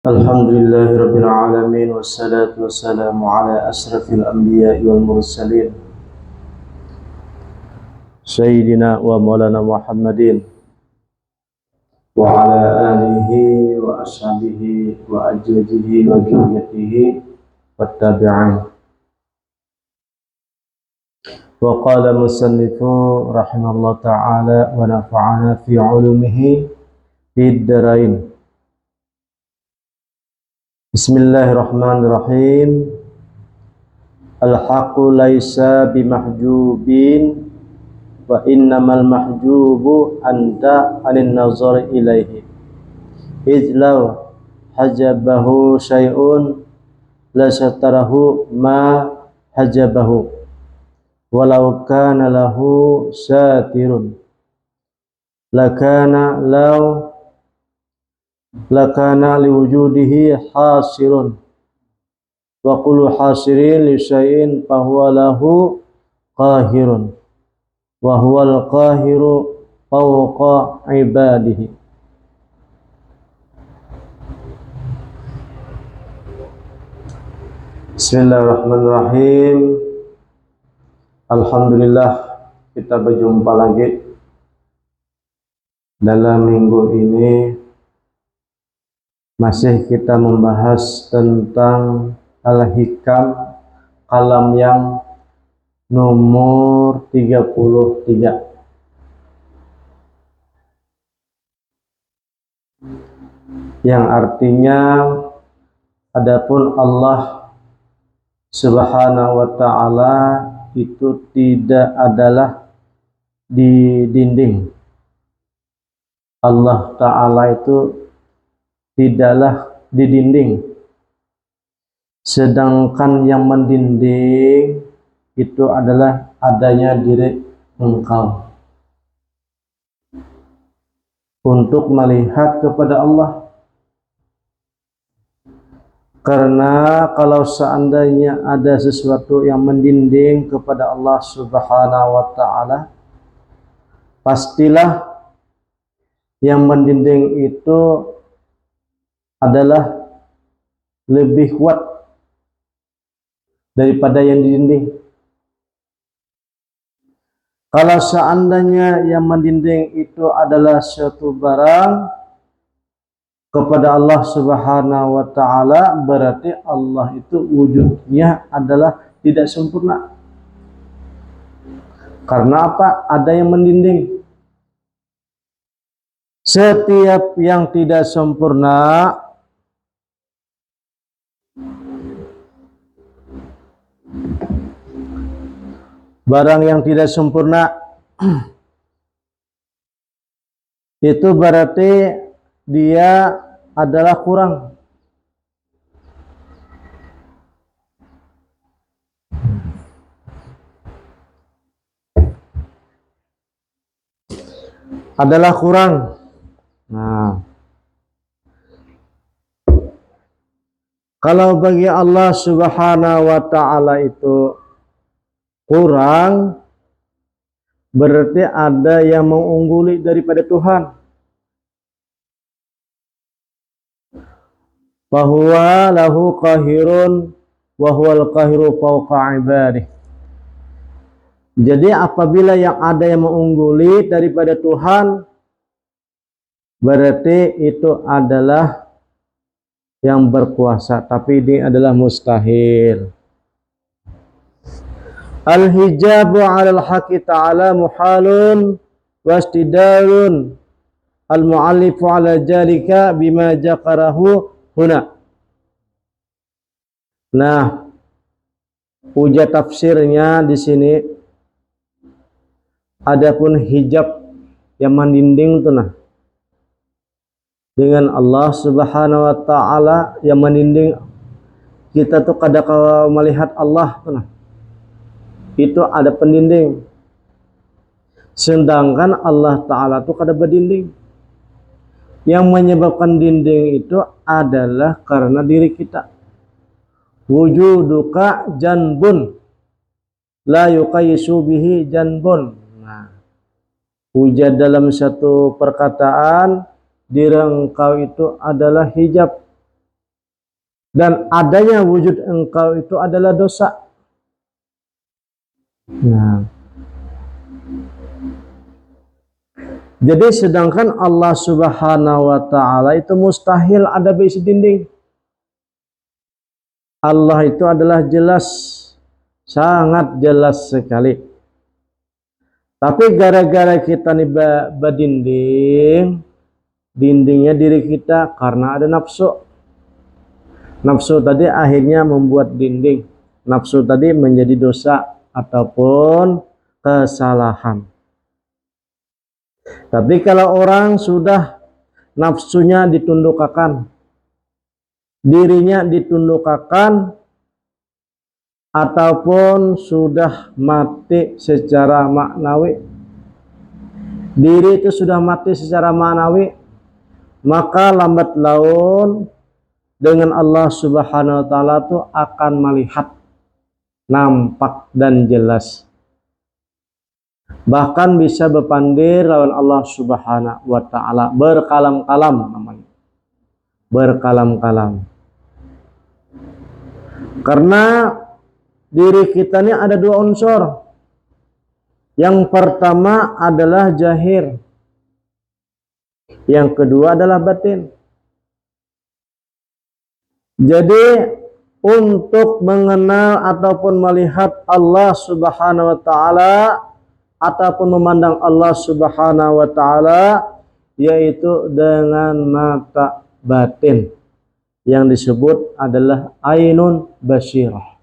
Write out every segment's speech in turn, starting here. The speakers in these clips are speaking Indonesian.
Alhamdulillahirabbil alamin wassalatu wassalamu ala asrafil anbiya'i wal mursalin sayyidina wa maulana Muhammadin wa ala alihi wa ashabihi wa ajwajihi wa dzurriyyatihi wattabi'in. Wa qala musannifu rahimallahu ta'ala wa nafa'ana fi 'ulumihi fid dharain. Bismillahirrahmanirrahim. Al-haqqu laisa bimahjubin wa innamal mahjubu anta anin nazar ilaihi iz law hajabahu syai'un la satarahu ma hajabahu walau kana lahu satirun lakana liwujudihi hasirun wa kullu hasirin li syai'in fahuwa lahu qahirun wa huwal qahiru fawqa ibadihi. Bismillahirrahmanirrahim. Alhamdulillah, kita berjumpa lagi dalam minggu ini. Masih kita membahas tentang Al-Hikam, kalam yang nomor 33. Yang artinya, adapun Allah Subhanahu wa ta'ala itu tidak adalah di dinding. Allah ta'ala itu tidaklah di dinding, sedangkan yang mendinding itu adalah adanya diri engkau untuk melihat kepada Allah. Karena kalau seandainya ada sesuatu yang mendinding kepada Allah Subhanahu wa ta'ala, pastilah yang mendinding itu adalah lebih kuat daripada yang dinding. Kalau seandainya yang mendinding itu adalah suatu barang kepada Allah Subhanahu wa ta'ala, berarti Allah itu wujudnya adalah tidak sempurna. Karena apa? Ada yang mendinding. Setiap yang tidak sempurna barang yang tidak sempurna itu berarti dia adalah kurang. Adalah kurang. Nah, kalau bagi Allah Subhanahu wa ta'ala itu kurang, berarti ada yang mengungguli daripada Tuhan. Fahuwa lahu qahirun wa huwal qahiru fawqa ibadihi. Jadi apabila yang ada yang mengungguli daripada Tuhan, berarti itu adalah yang berkuasa, tapi ini adalah mustahil. Al-hijabu 'alal haqqi ta'ala muhalun wastidalun. Al-mu'allifu 'ala jalika bima jakarahu huna. Nah, uja tafsirnya di sini, adapun hijab yang mendinding itu dengan Allah Subhanahu wa ta'ala, yang mendinding kita tuh kadang melihat Allah itu ada pendinding, sedangkan Allah ta'ala tuh kada berdinding. Yang menyebabkan dinding itu adalah karena diri kita. Wujuduka janbun la yuqayyisu bihi janbun. Nah, hujat dalam satu perkataan, diri engkau itu adalah hijab dan adanya wujud engkau itu adalah dosa. Nah, jadi sedangkan Allah Subhanahu wa taala itu mustahil ada bisi dinding. Allah itu adalah jelas, sangat jelas sekali. Tapi gara-gara kita nih berdinding, dindingnya diri kita karena ada nafsu. Nafsu tadi akhirnya membuat dinding. Nafsu tadi menjadi dosa ataupun kesalahan. Tapi kalau orang sudah nafsunya ditundukkan, dirinya ditundukkan, ataupun sudah mati secara maknawi, diri itu sudah mati secara maknawi, maka lambat laun dengan Allah Subhanahu wa taala itu akan melihat nampak dan jelas, bahkan bisa berpandir lawan Allah Subhanahu wa taala, berkalam-kalam namanya, berkalam-kalam. Karena diri kita ini ada dua unsur. Yang pertama adalah zahir, yang kedua adalah batin. Jadi untuk mengenal ataupun melihat Allah Subhanahu wa taala ataupun memandang Allah Subhanahu wa taala yaitu dengan mata batin yang disebut adalah ainun basyirah.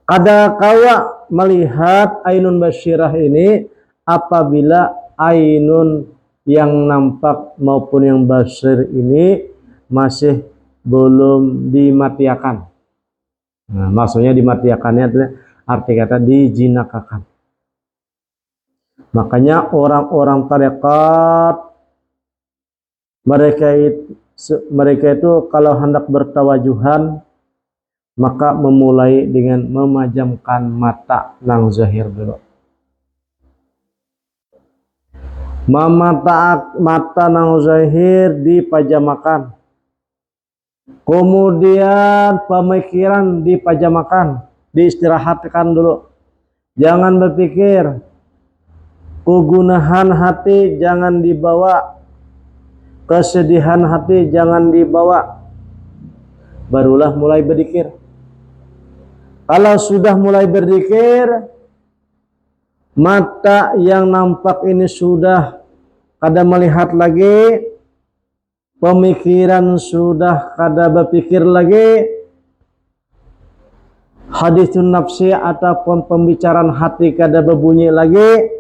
Kadangkala melihat ainun basyirah ini apabila ainun yang nampak maupun yang basir ini masih belum dimatiakan. Nah, maksudnya dimatiakannya adalah arti kata dijinakakan. Makanya orang-orang tarekat mereka itu kalau hendak bertawajuhan maka memulai dengan memajamkan mata nang zahir dulu. Mata nang zahir dipajamakan. Kemudian pemikiran dipajamakan, diistirahatkan dulu. Jangan berpikir. Kegunahan hati jangan dibawa. Kesedihan hati jangan dibawa. Barulah mulai berzikir. Kalau sudah mulai berzikir, mata yang nampak ini sudah kada melihat lagi, pemikiran sudah kada berpikir lagi, hadisun nafsi ataupun pembicaraan hati kada berbunyi lagi,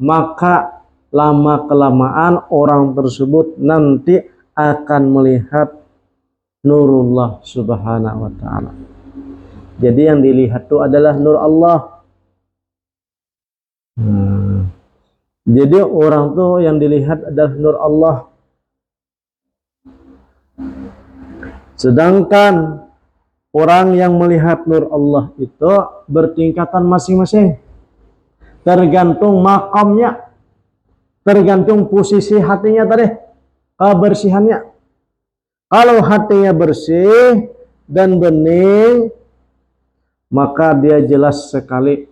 maka lama-kelamaan orang tersebut nanti akan melihat nurullah Subhanahu wa ta'ala. Jadi yang dilihat itu adalah nur Allah. Jadi orang tuh yang dilihat adalah nur Allah. Sedangkan orang yang melihat nur Allah itu bertingkatan masing-masing. Tergantung makamnya, tergantung posisi hatinya tadi, kebersihannya. Kalau hatinya bersih dan bening, maka dia jelas sekali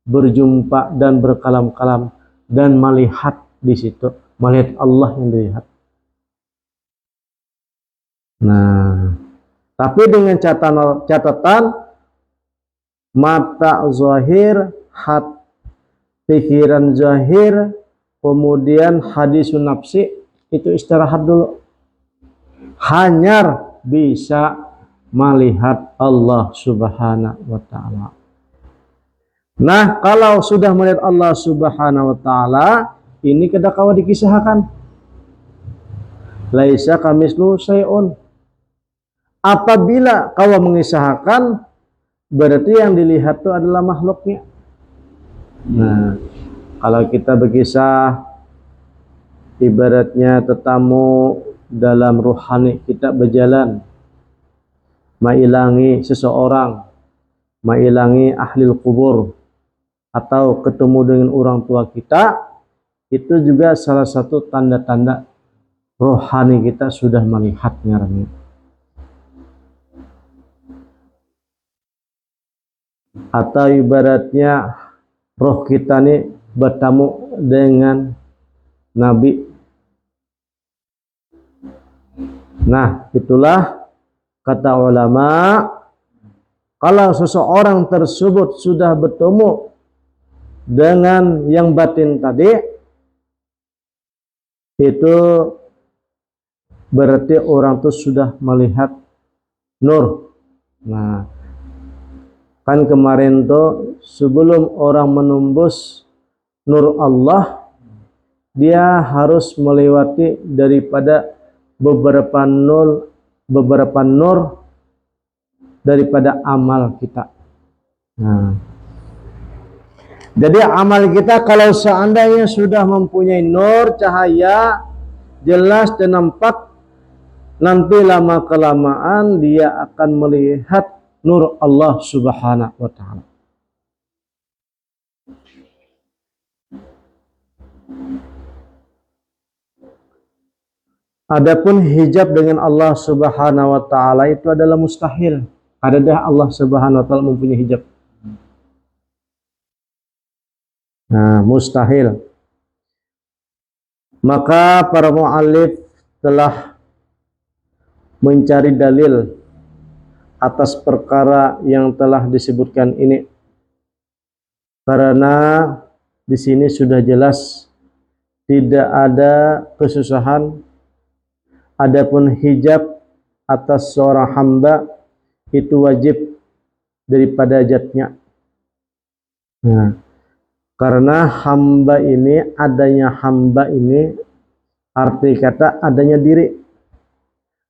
berjumpa dan berkalam-kalam dan melihat di situ, melihat Allah yang dilihat. Nah, tapi dengan catatan mata zahir, pikiran zahir, kemudian hadisun nafsi itu istirahat dulu. Hanyar bisa melihat Allah Subhanahu wa ta'ala. Nah, kalau sudah melihat Allah Subhanahu wa ta'ala, ini kedakawa dikisahkan. Laisa kamislu syai'un. Apabila kau mengisahkan, berarti yang dilihat itu adalah makhluknya. Nah, kalau kita berkisah, ibaratnya tetamu dalam rohani kita berjalan, mailangi seseorang, mailangi ahlil kubur, atau ketemu dengan orang tua kita, itu juga salah satu tanda-tanda rohani kita sudah melihatnya. atau ibaratnya roh kita nih bertemu dengan Nabi. Nah, itulah kata ulama, kalau seseorang tersebut sudah bertemu dengan yang batin tadi, itu berarti orang itu sudah melihat nur. Nah, kan kemarin tuh sebelum orang menembus nur Allah, dia harus melewati daripada beberapa nur daripada amal kita. Nah, jadi amal kita kalau seandainya sudah mempunyai nur cahaya jelas dan nampak, nanti lama kelamaan dia akan melihat nur Allah Subhanahu wa taala. Adapun hijab dengan Allah Subhanahu wa taala itu adalah mustahil. Adakah Allah Subhanahu wa taala mempunyai hijab? Nah, mustahil. Maka para mu'allif telah mencari dalil atas perkara yang telah disebutkan ini. Karena di sini sudah jelas tidak ada kesusahan. Adapun hijab atas seorang hamba itu wajib daripada zatnya. Nah, karena hamba ini, adanya hamba ini arti kata adanya diri.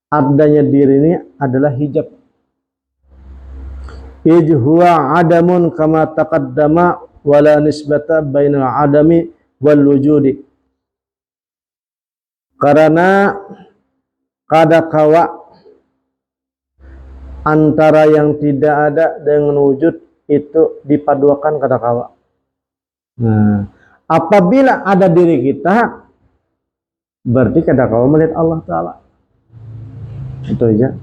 Adanya diri ini adalah hijab. Huwa adamun kama taqaddama wala nisbata bainal adami wal wujudi. Karena kadakawa antara yang tidak ada dengan wujud itu dipaduakan kadakawa. Nah, apabila ada diri kita, berarti kadakawa melihat Allah Ta'ala. Itu aja.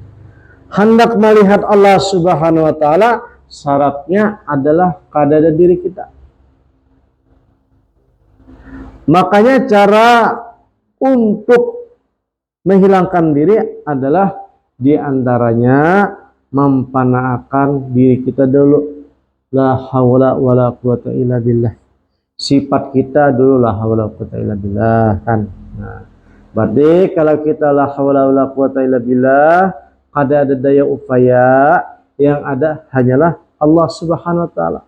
Hendak melihat Allah Subhanahu wa taala, syaratnya adalah kada diri kita. Makanya cara untuk menghilangkan diri adalah diantaranya mempanaakan diri kita dulu. La haula wala quwata illa billah. Sifat kita dulu la haula wala quwata illa billah kan. Nah, berarti kalau kita la haula wala quwata illa billah, kada ada daya upaya, yang ada hanyalah Allah Subhanahu wa taala.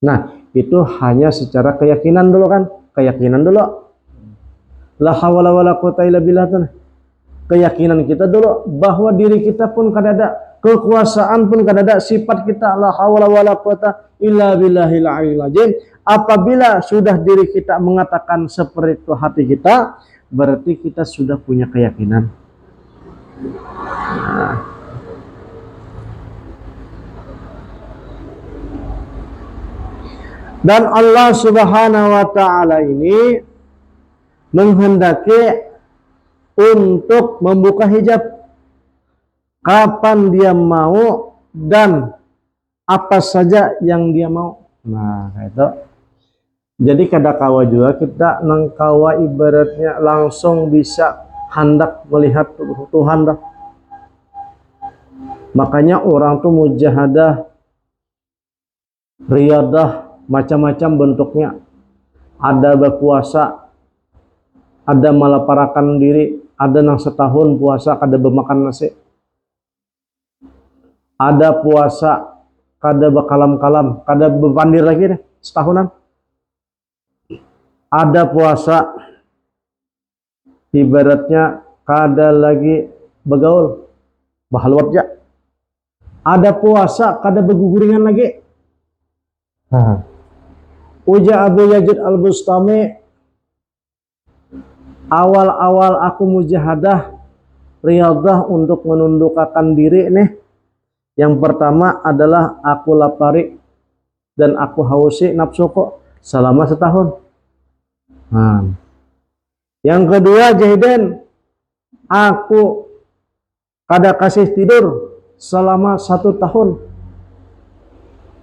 Nah, itu hanya secara keyakinan dulu kan? Keyakinan dulu. La haula wala quwata illa billah tuh. Keyakinan kita dulu bahwa diri kita pun kada ada, kekuasaan pun kada ada, sifat kita la haula wala quwata illa billahil aliyil azim. Apabila sudah diri kita mengatakan seperti itu hati kita, berarti kita sudah punya keyakinan. Nah. Dan Allah Subhanahu wa taala ini menghendaki untuk membuka hijab kapan dia mau dan apa saja yang dia mau. Nah, itu. Jadi kadakawa juga kita nangkawa ibaratnya langsung bisa hendak melihat Tuhan dah. Makanya orang tuh mujahadah, riyadah, macam-macam bentuknya. Ada berpuasa, ada melaparakan diri, ada yang setahun puasa kada bermakan nasi. Ada puasa kada berkalam-kalam, kada berpandir lagi deh setahunan. Ada puasa ibaratnya kada lagi bergaul, bahalwat ya. Ada puasa kada berguguringan lagi. Uja Abu Yazid Al-Bustami, awal-awal aku mujahadah riyadah untuk menundukkan diri nih. Yang pertama adalah aku lapari dan aku hausi nafsuku selama setahun. Nah. Yang kedua jahidan, aku kada kasih tidur selama 1 tahun.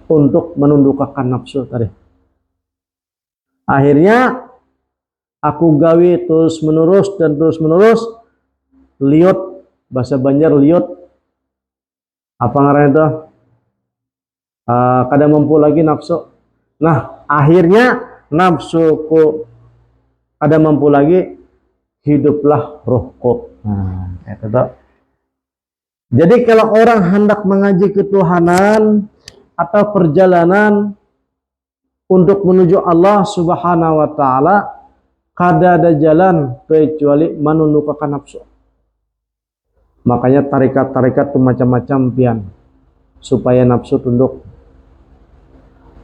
untuk menundukkan nafsu tadi. Akhirnya aku gawe terus menerus dan terus menerus, liot, bahasa Banjar liot, apa ngarannya itu? Kada mampu lagi nafsu. Nah, akhirnya nafsuku kada mampu lagi, hiduplah rohku. Nah, itu tuh. Jadi kalau orang hendak mengaji ketuhanan atau perjalanan untuk menuju Allah Subhanahu wa taala, kada ada jalan kecuali menundukkan nafsu. Makanya tarikat-tarikat itu macam-macam pian supaya nafsu tunduk.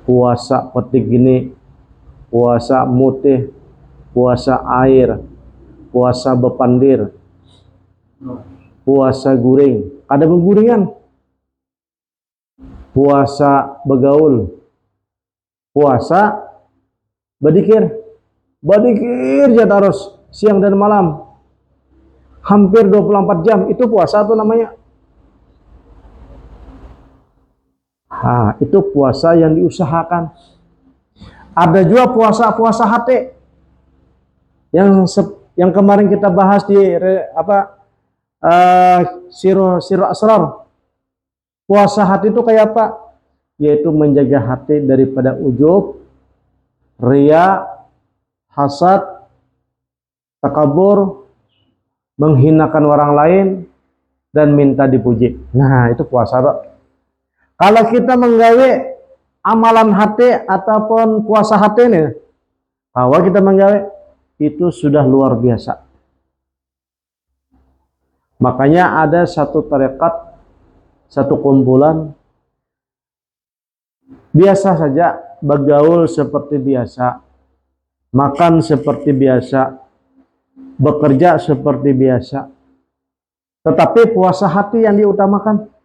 Puasa petik gini, puasa mutih, puasa air, puasa bepandir, puasa guring, kada beguringan, puasa begaul, puasa bedikir, bedikir ya terus siang dan malam, hampir 24 jam, itu puasa tuh namanya. Itu puasa yang diusahakan. Ada juga puasa hati yang kemarin kita bahas di Siro Asrar. Puasa hati itu kayak apa? Yaitu menjaga hati daripada ujub, ria, hasad, takabur, menghinakan orang lain, dan minta dipuji. Nah, itu puasa. Kalau kita menggawe amalan hati ataupun puasa hati ini, bahwa kita menggawe, itu sudah luar biasa. Makanya ada satu tarekat, satu kumpulan, biasa saja, bergaul seperti biasa, makan seperti biasa, bekerja seperti biasa, tetapi puasa hati yang diutamakan.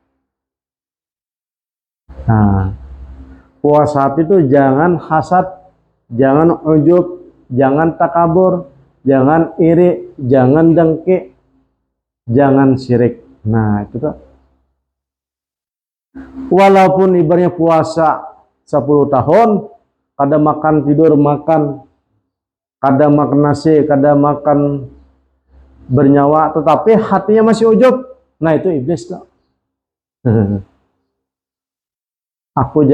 Nah, puasa hati itu jangan hasad, jangan ujub, jangan takabur, jangan iri, jangan dengki, jangan syirik. Nah, itu tuh. Walaupun ibaratnya puasa 10 tahun, kada makan tidur makan, kada makan nasi, kada makan bernyawa, tetapi hatinya masih ujub. Nah, itu iblis tuh. Aku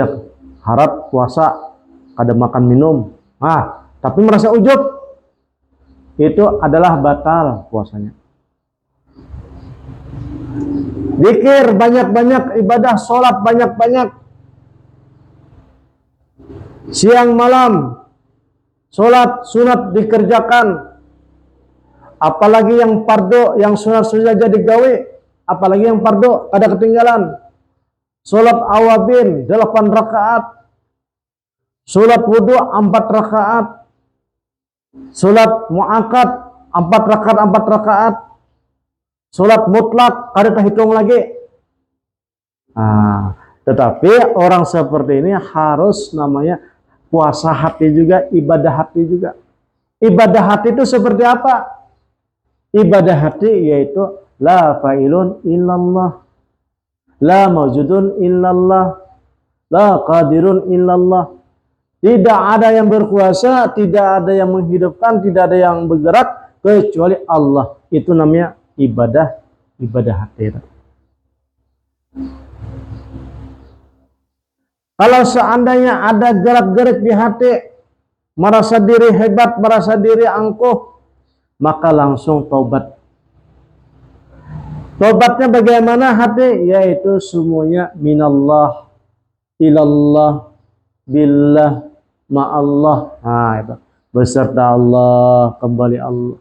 harap puasa kada makan minum, tapi merasa ujub, itu adalah batal puasanya. Zikir banyak-banyak, ibadah sholat banyak-banyak, siang malam sholat sunat dikerjakan, apalagi yang fardu, yang sunat sudah jadi gawe, apalagi yang fardu ada ketinggalan. Sholat awabin 8 rakaat, sholat wudhu 4 rakaat, sholat mu'akad 4 rakaat 4 rakaat, sholat mutlak kada terhitung lagi. Tetapi orang seperti ini harus namanya puasa hati juga, ibadah hati juga. Ibadah hati itu seperti apa? Ibadah hati yaitu la fa'ilun illallah, la mawjudun illallah, la qadirun illallah. Tidak ada yang berkuasa, tidak ada yang menghidupkan, tidak ada yang bergerak kecuali Allah. Itu namanya ibadah hati. Kalau seandainya ada gerak-gerik di hati, merasa diri hebat, merasa diri angkuh, maka langsung taubat. Tobatnya bagaimana hati? Yaitu semuanya minallah, ilallah, billah, ma'allah. Itu. Beserta Allah,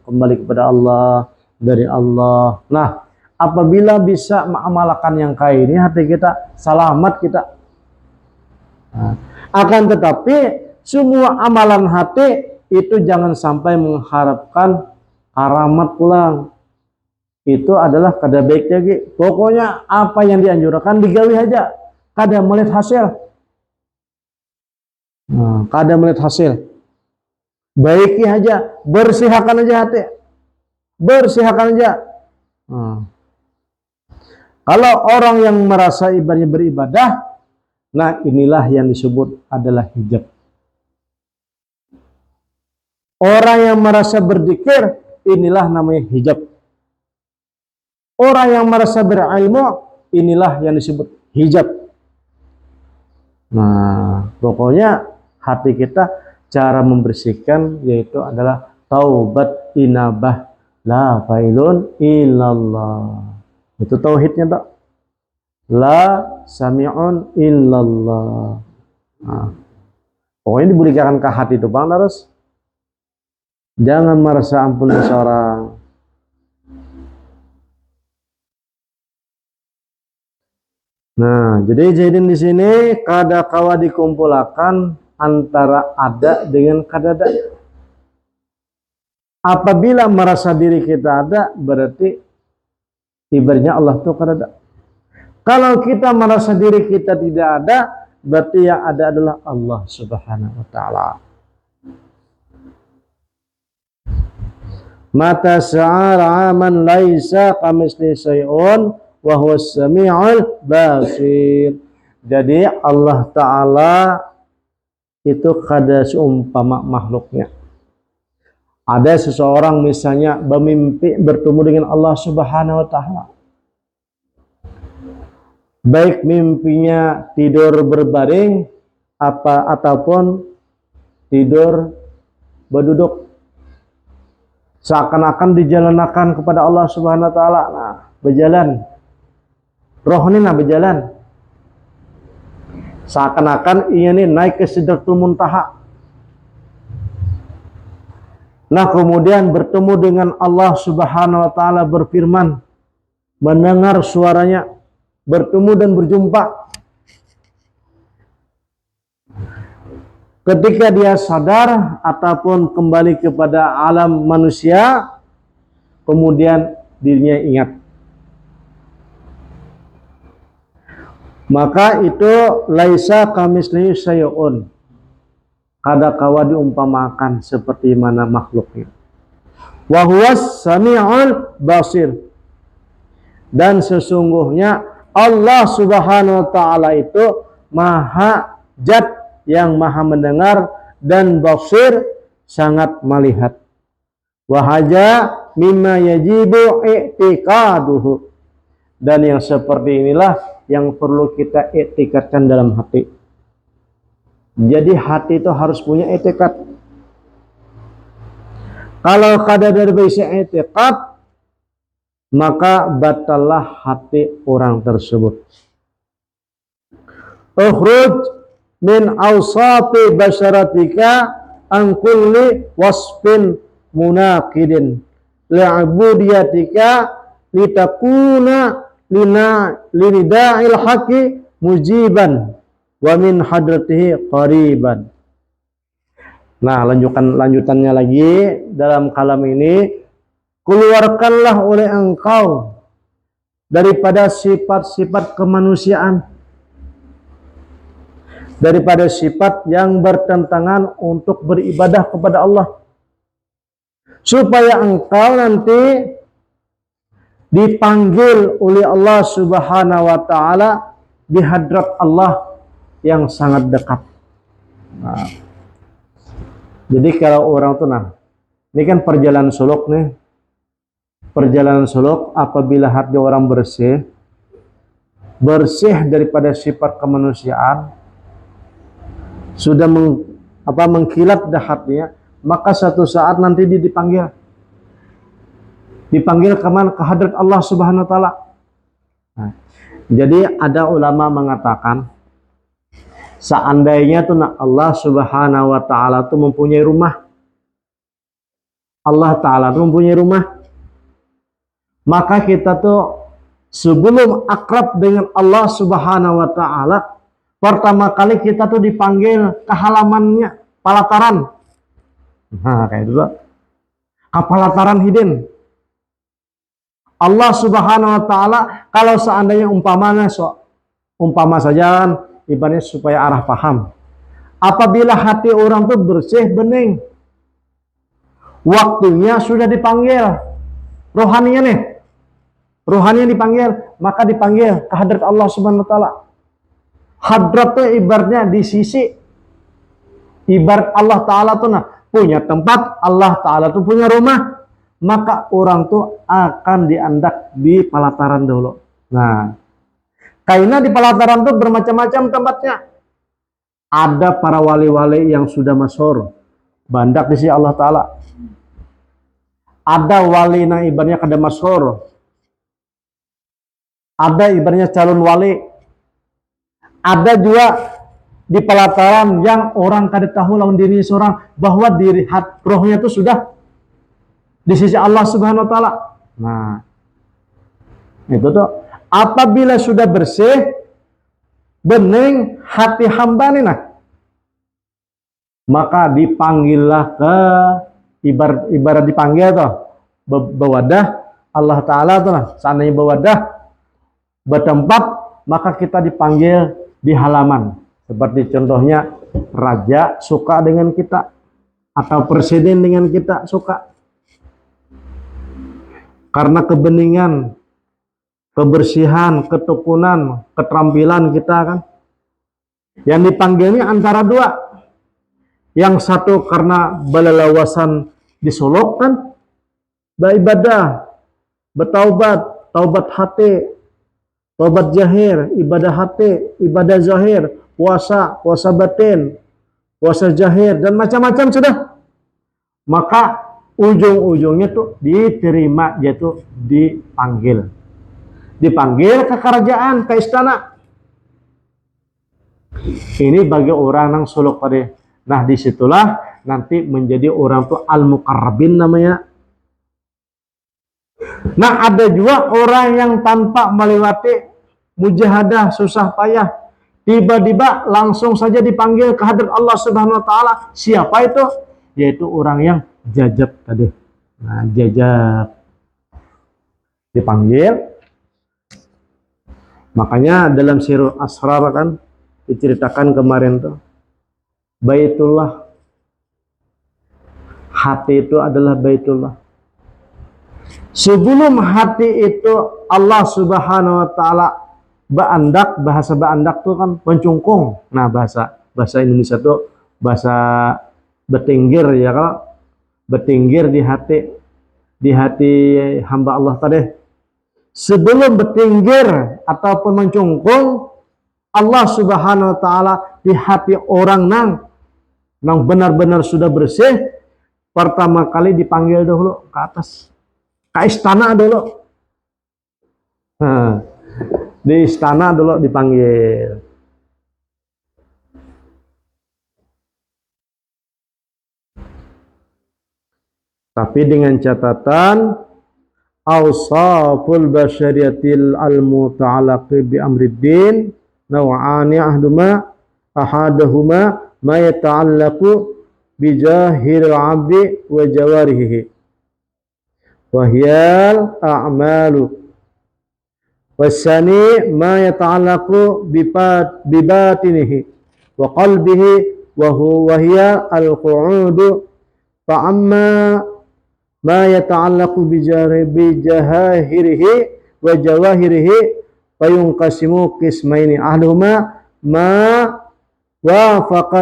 kembali kepada Allah, dari Allah. Nah, apabila bisa mengamalkan yang kayak ini, hati kita selamat kita. Akan tetapi semua amalan hati itu jangan sampai mengharapkan karamat pulang. Itu adalah kada baik lagi. Pokoknya apa yang dianjurkan digawi aja, kada melihat hasil. Kada melihat hasil. Baiki aja, bersihkan aja hati. Bersihkan aja. Kalau orang yang merasa ibadahnya beribadah, Nah, inilah yang disebut adalah hijab. Orang yang merasa berzikir, inilah namanya hijab. Orang yang merasa berilmu, inilah yang disebut hijab. Nah, pokoknya hati kita cara membersihkan yaitu adalah taubat inabah la failun illallah. Itu tauhidnya, tak? La sami'un illallah. Nah, pokoknya diberikan ke hati itu, Bang, terus jangan merasa ampun seorang. Nah, jadi di sini kada kawa dikumpulkan antara ada dengan kada ada. Apabila merasa diri kita ada, berarti ibaratnya Allah itu kada ada. Kalau kita merasa diri kita tidak ada, berarti yang ada adalah Allah Subhanahu wa taala. Mata sa'ara man laisa kamitsli syai'un wa huwas sami'ul basir. Jadi Allah taala itu kada seumpama makhluknya. Ada seseorang misalnya bermimpi bertemu dengan Allah Subhanahu wa taala. Baik mimpinya tidur berbaring ataupun tidur berduduk, seakan-akan dijalankan kepada Allah Subhanahu wa taala. Nah, berjalan. Rohani nah berjalan. Seakan-akan ia ini naik ke Sidratul Muntaha. Nah, kemudian bertemu dengan Allah Subhanahu wa taala berfirman, mendengar suaranya, bertemu dan berjumpa. Ketika dia sadar ataupun kembali kepada alam manusia, kemudian dirinya ingat. Maka itu laisa kamitslihi syai'un. Kada kawa diumpamakan seperti mana makhluknya. Wa huwas sami'ul basir. Dan sesungguhnya Allah Subhanahu wa taala itu maha zat yang maha mendengar dan basir, sangat melihat. Wa haja mimma yajibu i'tiqaduhu. Dan yang seperti inilah yang perlu kita i'tikadkan dalam hati. Jadi hati itu harus punya i'tikad. Kalau kada dari bisi i'tikad, maka batalah hati orang tersebut. Ukhruj min awsati basyaratika an kulli wasfin munaqidin li'abudiyatika litakuna linida'il haqi mujiban wa min hadratihi qariban. Nah, lanjutannya lagi dalam kalam ini, keluarkanlah oleh engkau daripada sifat-sifat kemanusiaan, daripada sifat yang bertentangan untuk beribadah kepada Allah, supaya engkau nanti dipanggil oleh Allah Subhanahu wa taala di hadrat Allah yang sangat dekat. Nah, jadi kalau orang tuh, nah, ini kan perjalanan suluk nih. Perjalanan suluk apabila hati orang bersih daripada sifat kemanusiaan, sudah mengkilat dah hatinya, maka satu saat nanti dia dipanggil kemana? Ke hadrat Allah Subhanahu wa taala. Nah, jadi ada ulama mengatakan, seandainya tuh Allah Subhanahu wa taala tuh mempunyai rumah, Allah taala tuh mempunyai rumah, maka kita tuh sebelum akrab dengan Allah Subhanahu wa taala, pertama kali kita tuh dipanggil ke halamannya, palataran. Nah, kayak itu tuh. Ke palataran hidin. Allah Subhanahu wa taala, kalau seandainya umpama saja ibaratnya supaya arah paham. Apabila hati orang tuh bersih, bening, waktunya sudah dipanggil. Rohaninya nih. Rohaninya dipanggil, maka dipanggil ke hadrat Allah Subhanahu wa taala. Hadrat tuh ibaratnya di sisi, ibarat Allah Ta'ala tuh punya tempat, Allah Ta'ala tuh punya rumah, maka orang tuh akan diandak di pelataran dulu. Nah, karena di pelataran tuh bermacam-macam tempatnya. Ada para wali-wali yang sudah masyhur, bandak di sisi Allah Ta'ala. Ada wali yang ibaratnya kada masyhur, ada ibaratnya calon wali, ada juga di pelataran yang orang kada tahu lawan diri seorang bahwa diri rohnya itu sudah di sisi Allah Subhanahu wa taala. Nah, itu tuh apabila sudah bersih bening hati hamba nih maka dipanggillah ke ibarat dipanggil tuh bewadah Allah Ta'ala tuh seandainya bewadah bertempat, maka kita dipanggil di halaman. Seperti contohnya raja suka dengan kita atau presiden dengan kita suka. Karena kebeningan, kebersihan, ketekunan, keterampilan kita kan. Yang dipanggilnya antara dua. Yang satu karena belalawasan disolok kan, beribadah, bertaubat, taubat hati, taubat zahir, ibadah hati, ibadah zahir, puasa, puasa batin, puasa zahir, dan macam-macam sudah. Maka ujung-ujungnya tuh diterima, yaitu dipanggil. Dipanggil ke kerajaan, ke istana. Ini bagi orang yang suluk pada. Nah, disitulah nanti menjadi orang tuh al-muqarrabin namanya. Nah, ada juga orang yang tanpa melewati mujahadah, susah payah, tiba-tiba langsung saja dipanggil ke hadrat Allah Subhanahu wa taala. Siapa itu? Yaitu orang yang jajab tadi. Nah, jajab dipanggil. Makanya dalam Sirul Asrar kan diceritakan kemarin tuh, Baitullah, hati itu adalah Baitullah. Sebelum hati itu Allah Subhanahu wa taala beandak, bahasa beandak itu kan mencungkung. Nah, bahasa Indonesia itu bahasa betinggir ya, kalau betinggir di hati hamba Allah tadi. Sebelum betinggir ataupun mencungkung, Allah Subhanahu wa taala di hati orang nang benar-benar sudah bersih, pertama kali dipanggil dulu ke atas, ke istana dulu. Nah, di istana dulu dipanggil. Tapi dengan catatan awsaful basyariyatil al-muta'alaqi bi amriddin naw'ani ahaduhuma ma yata'allaqu bi jahiril 'abdi wa jawarihi wa hiyal a'malu wasani ma yata'allaqu bi batinihi wa qalbihi wa hiya al-qu'udu fa amma ma yata'allaqu bi jahahirihi wa jawahirihi fa yunqasimu qismaini ahduma ma wafaqa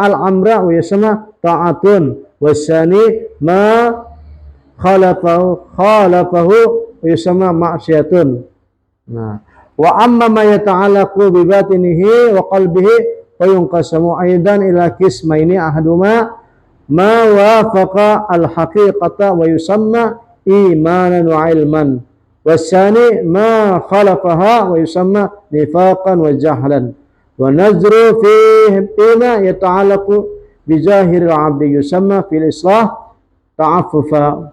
al-amra wa yasma ta'atun wasani ma khalafahu wa yasma ma'siyatun. Nah, wa amma ma yata'allaqu bi batinihi wa qalbihi fa yunqasimu aidan ila qismaini ahduma ma wafaqa al-haqiqata wa yusamma imanan wa ilman wasani ma khalafaha wa yusamma nifaqan wa jahlan wa nazru fima yata'allaqu bi zahiril 'abdi yusamma fil islah ta'affufa.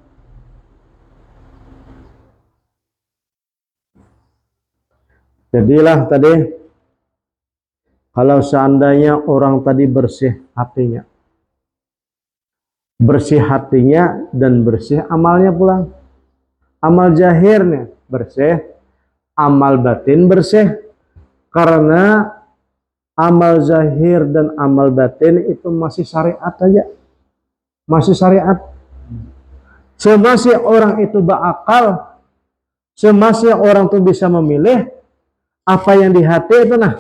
Jadilah tadi kalau seandainya orang tadi bersih hatinya, bersih hatinya dan bersih amalnya pula. Amal zahirnya bersih, amal batin bersih. Karena amal zahir dan amal batin itu masih syariat saja. Masih syariat. Semasih orang itu berakal, semasih orang itu bisa memilih, apa yang di hati itu nah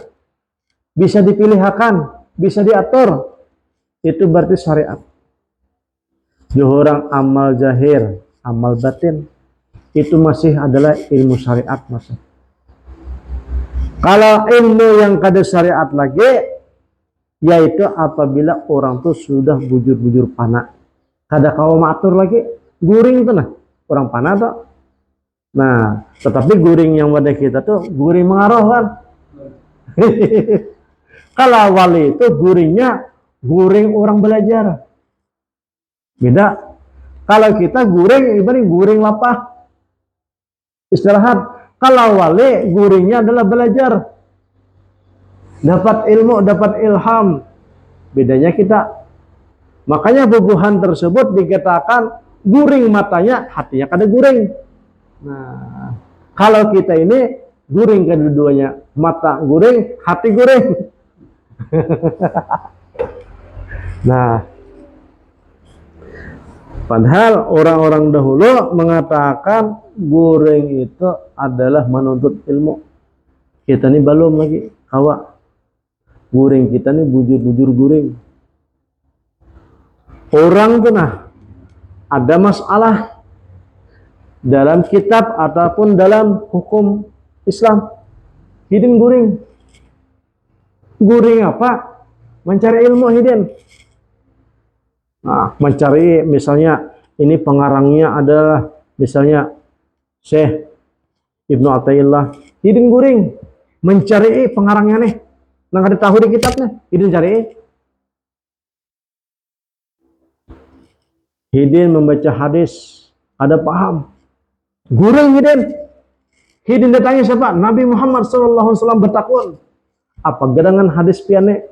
bisa dipilihkan, bisa diatur, itu berarti syariat. Johorang amal zahir, amal batin, itu masih adalah ilmu syariat masih. Kalau ilmu yang kada syariat lagi, yaitu apabila orang tuh sudah bujur-bujur pana, kada kau matur lagi, guring tuh nah, orang pana tuh. Nah, tetapi guring yang pada kita tuh guring mengaruh kan. Kalau wali itu guringnya guring orang belajar. Beda. Kalau kita guring, ibarat guring lapah. Istirahat. Kalau wali, guringnya adalah belajar. Dapat ilmu, dapat ilham. Bedanya kita. Makanya bubuhan tersebut dikatakan guring matanya, hatinya kada guring. Nah, kalau kita ini guring kedua-duanya. Mata guring, hati guring. Nah, padahal orang-orang dahulu mengatakan guring itu adalah menuntut ilmu. Kita ini belum lagi kawa. Guring kita ini bujur-bujur guring. Orang tuh nah ada masalah dalam kitab ataupun dalam hukum Islam, hidin guring. Guring apa? Mencari ilmu hidin. Nah, mencari misalnya ini pengarangnya adalah misalnya Syekh Ibnu Athaillah, hidin guring mencari pengarangnya nih, nang ada tahu di kitabnya, hidin cari. Hidin membaca hadis, ada paham, guring hidin. Hidin datangnya siapa? Nabi Muhammad SAW bertakun. Apa gedangan hadis piane?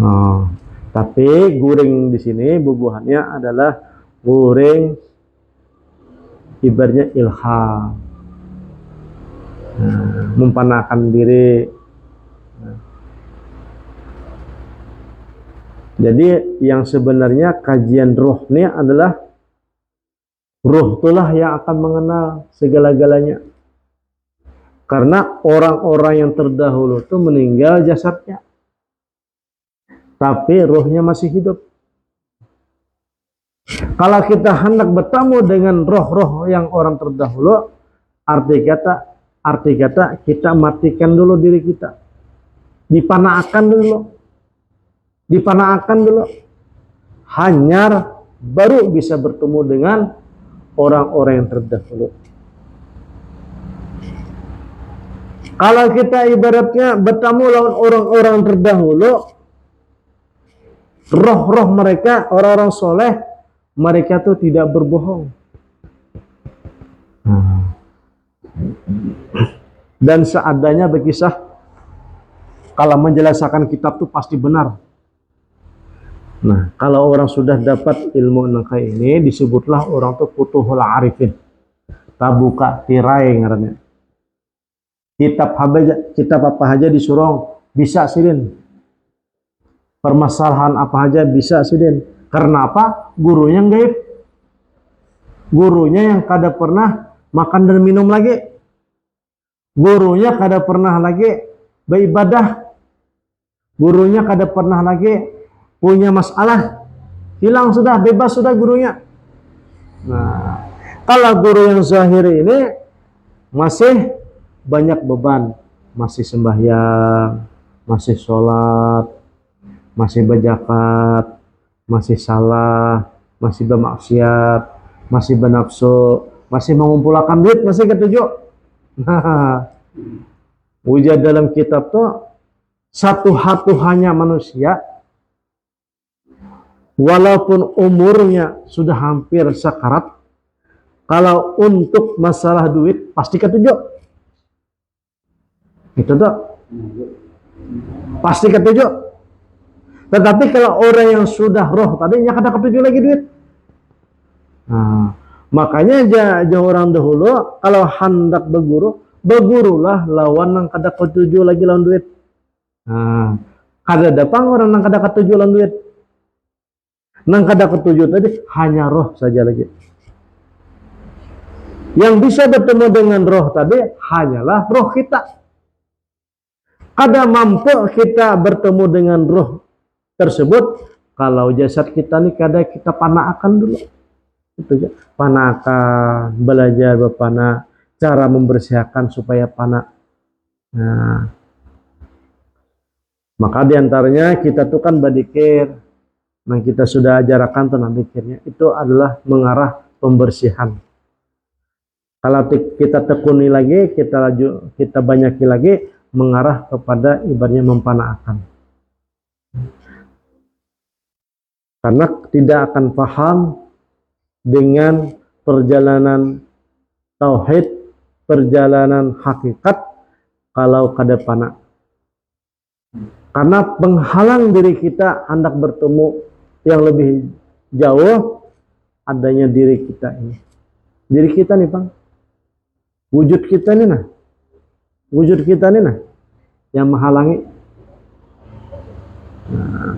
Oh, tapi guring di sini bubuhannya adalah guring ibaratnya ilham, mempanakan diri. Jadi yang sebenarnya kajian ruh ini adalah ruh itulah yang akan mengenal segala-galanya. Karena orang-orang yang terdahulu itu meninggal jasadnya, tapi ruhnya masih hidup. Kalau kita hendak bertemu dengan roh-roh yang orang terdahulu, arti kata kita matikan dulu diri kita, dipanaakan dulu, hanyar baru bisa bertemu dengan orang-orang yang terdahulu. Kalau kita ibaratnya bertemu lawan orang-orang terdahulu, roh-roh mereka, orang-orang soleh, mereka tuh tidak berbohong. Dan seadanya berkisah, kalau menjelaskan kitab tuh pasti benar. Nah, kalau orang sudah dapat ilmu nangka ini, disebutlah orang tuh futuhul arifin. Tabuka tirai ngarannya. Kitab apa aja disuruh bisa sidin. Permasalahan apa aja bisa sidin. Karena apa? Gurunya gaib. Gurunya yang kada pernah makan dan minum lagi. Gurunya kada pernah lagi beribadah. Gurunya kada pernah lagi punya masalah. Hilang sudah, bebas sudah gurunya. Nah, kalau guru yang zahir ini masih banyak beban, masih sembahyang, masih sholat, masih berzakat, masih salah, masih bermaksiat, masih bernafsu, masih mengumpulkan duit, masih ketujuh. Nah, wujud dalam kitab tuh satu-satunya manusia, walaupun umurnya sudah hampir sakarat, kalau untuk masalah duit pasti ketujuh. Itu tuh pasti ketujuh. Tetapi kalau orang yang sudah roh tadinya kada ketujuh lagi duit. Nah, makanya jauh orang dahulu kalau hendak bergurulah lawan yang kada ketujuh lagi lawan duit. Nah, kada dapang orang yang kada ketujuh lawan duit. Nang kada ketujuh tadi hanya roh saja lagi. Yang bisa bertemu dengan roh tadi hanyalah roh kita. Kada mampu kita bertemu dengan roh tersebut kalau jasad kita ini kada kita panaakan dulu. Itu aja. Panakan, belajar berpana, cara membersihkan supaya panak. Nah, maka diantaranya kita tuh kan badikir. Nah, kita sudah ajarkan tentang dikirnya. Itu adalah mengarah pembersihan. Kalau kita tekuni lagi, kita banyaki lagi, mengarah kepada ibaratnya mempanaakan. Karena tidak akan paham dengan perjalanan tauhid, perjalanan hakikat kalau kada pana. Karena penghalang diri kita hendak bertemu yang lebih jauh adanya diri kita ini. Diri kita nih, Bang. Wujud kita nih nah. Wujud kita nih nah yang menghalangi. Nah,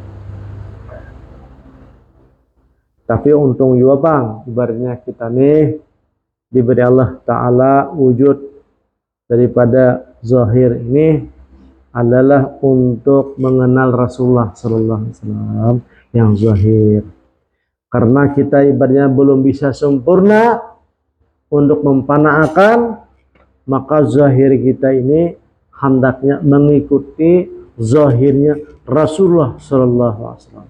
tapi untung juga Bang, ibaratnya kita nih diberi Allah Ta'ala wujud daripada zahir ini adalah untuk mengenal Rasulullah Sallallahu Alaihi Wasallam yang zahir. Karena kita ibaratnya belum bisa sempurna untuk mempanaakan, maka zahir kita ini hendaknya mengikuti zahirnya Rasulullah Sallallahu Alaihi Wasallam.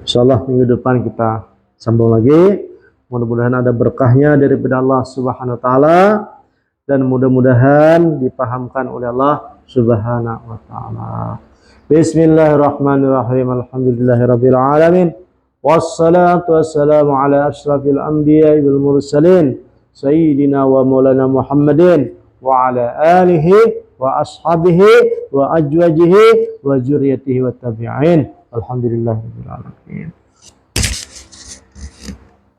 Insyaallah minggu depan kita sambung lagi. Mudah-mudahan ada berkahnya daripada Allah Subhanahu wa taala dan mudah-mudahan dipahamkan oleh Allah Subhanahu wa taala. Bismillahirrahmanirrahim. Alhamdulillahirabbil alamin. Wassalatu wassalamu ala asyrafil anbiya'i wal mursalin sayyidina wa maulana Muhammadin wa ala alihi wa ashabihi wa ajwajihi wa zurriyyatihi wa tabi'in. Alhamdulillahirabbil alamin.